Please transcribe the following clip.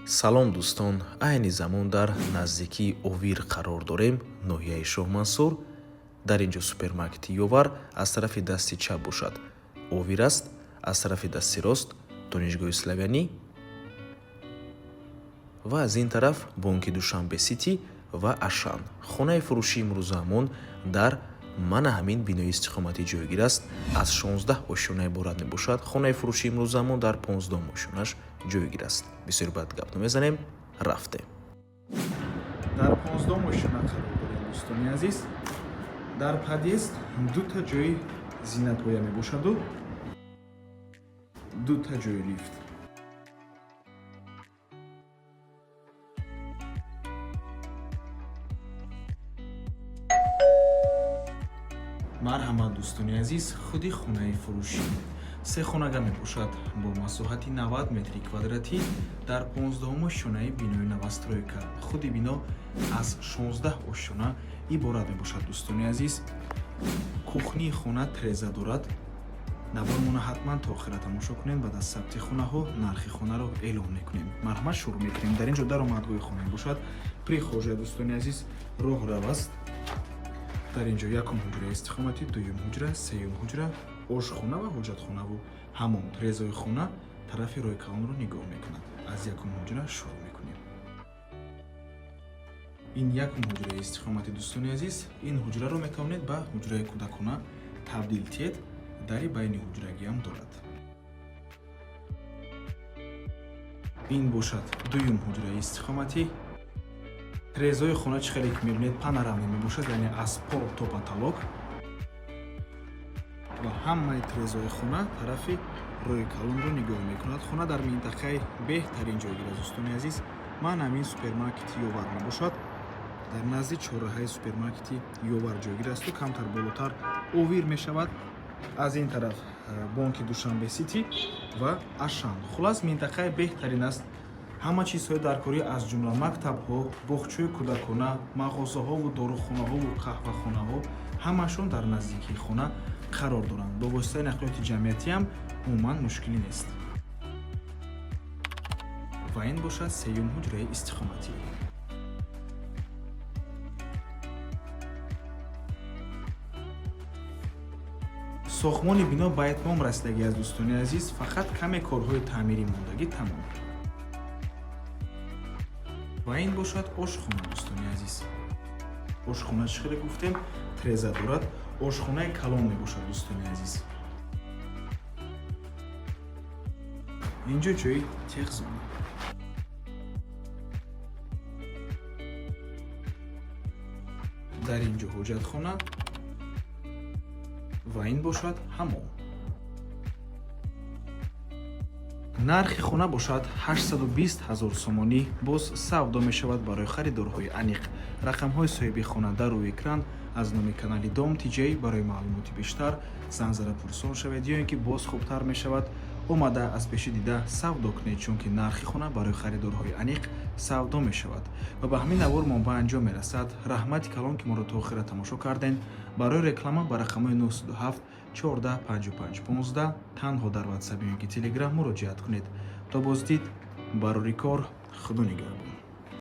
салом дӯстон, айни замон дар наздикии овир қарор дорем, ноҳияи Шоҳмансур. Дар ин ҷо супермаркети Ёвар аз тарафи дасти чап бошад овир аст, аз тарафи дасти рост донишгоҳи Славянӣ ва аз ин тараф бонки Душанбе Сити ва Ашан. Хонаи фурӯшии имрӯзаамон дар мана ҳамин бинои истиқоматӣ ҷойгир аст. Аз 16 ошёна иборат мебошад. Хонаи фурӯшии имрӯзаамон дар 15 ошёнаш ҷойгир аст. Бисёр бад гап намезанем, рафтем. Дар 15 ошёна қарор дорем дӯстони азиз. Дар подъезд дута ҷойи зинатпоя мебошаду дута ҷойи лифт. марҳамат дӯстони азиз, худи хонаи фурӯшӣ се хонага мебошад бо масоҳати 90 метри квадратӣ дар 15 ошёнаи бинои новостройка. Худи бино аз 16 ошёна иборат мебошад дӯстони азиз. кухнии хона треза дорад. навбармона ҳатман то охира тамошо кунем, баъд аз сабти хонаҳо нархи хонаро эълон мекунем. Марҳамат, шурӯъ мекунем. Дар ин ҷо даромадгоҳи хона мебошад. прихожа дӯстони азиз, роҳрав аст. дар ин ҷо якум ҳуҷраи истиқоматӣ, дуюм ҳуҷра, сеюм ҳуҷра, ошхона ва ҳоҷатхонаву ҳамон. трезои хона тарафи рӯи калонро нигоҳ мекунад. аз якум ҳуҷра шурӯъ мекунем. ин якум ҳуҷраи истиқоматӣ дӯстони азиз. ин ҳуҷраро метавонед ба ҳуҷраи кӯдакона табдил тиҳед. дари байни ҳуҷрагиам дорад. ин бошад дуюм ҳуҷраи истиқоматӣ. трезои хона чӣ хеле ки мебинед панорамӣ мебошад, яъне аз пол то потолок ва ҳамаи трезои хона тарафи рӯи калонро нигоҳ мекунад. хона дар минтақаи беҳтарин ҷойгир аст дӯстони азиз. ман ҳамин супермаркети Ёвар мебошад. дар назди чорраҳаи супермаркети Ёвар ҷойгир асту камтар болотар овир мешавад. аз ин тараф бонки Душанбе Сити ва Ашан. хулас минтақаи беҳтарин аст. ҳама чизҳои даркорӣ аз ҷумла мактабҳо, бохчаҳои кӯдакона, мағозаҳову дорухонаҳову қаҳвахонаҳо ҳамашон дар наздикии хона қарор доранд. бо воситаи нақлиёти ҷамъиятиам умуман мушкилӣ нест. ва ин бошад сеюм ҳуҷраи истиқоматӣ. сохтмони бино ба этмом расидагӣ аст дӯстони азиз. фақат каме корҳои таъмирӣ мондагӣ тамом. ва ин бошад ошхона дӯстони азиз. ошхона чӣ хеле гуфтем треза дорад. ошхонаи калон мебошад дӯстони азиз. ин ҷо ҷои теғзона. дар ин ҷо ҳоҷатхона ва ин бошад ҳамон. нархи хона бошад 820 000 сомонӣ. боз савдо мешавад барои харидорҳои аниқ. рақамҳои соҳиби хона дар рӯи экран. аз номи канали Дом TJ барои маълумоти бештар занзара пурсон шавед ё ин ки боз хубтар мешавад омада аз пеши дида савдо кунед, чунки нархи хона барои харидорҳои аниқ савдо мешавад. ва ба ҳамин навор мо ба анҷом мерасад. раҳмати калон ки моро то охира тамошо карден. барои реклама ба рақамҳои 927 14 55 15 танҳо дар ватсап ё ин ки телеграм муроҷиат кунед. то боздид барори кор. худо нигаҳбон.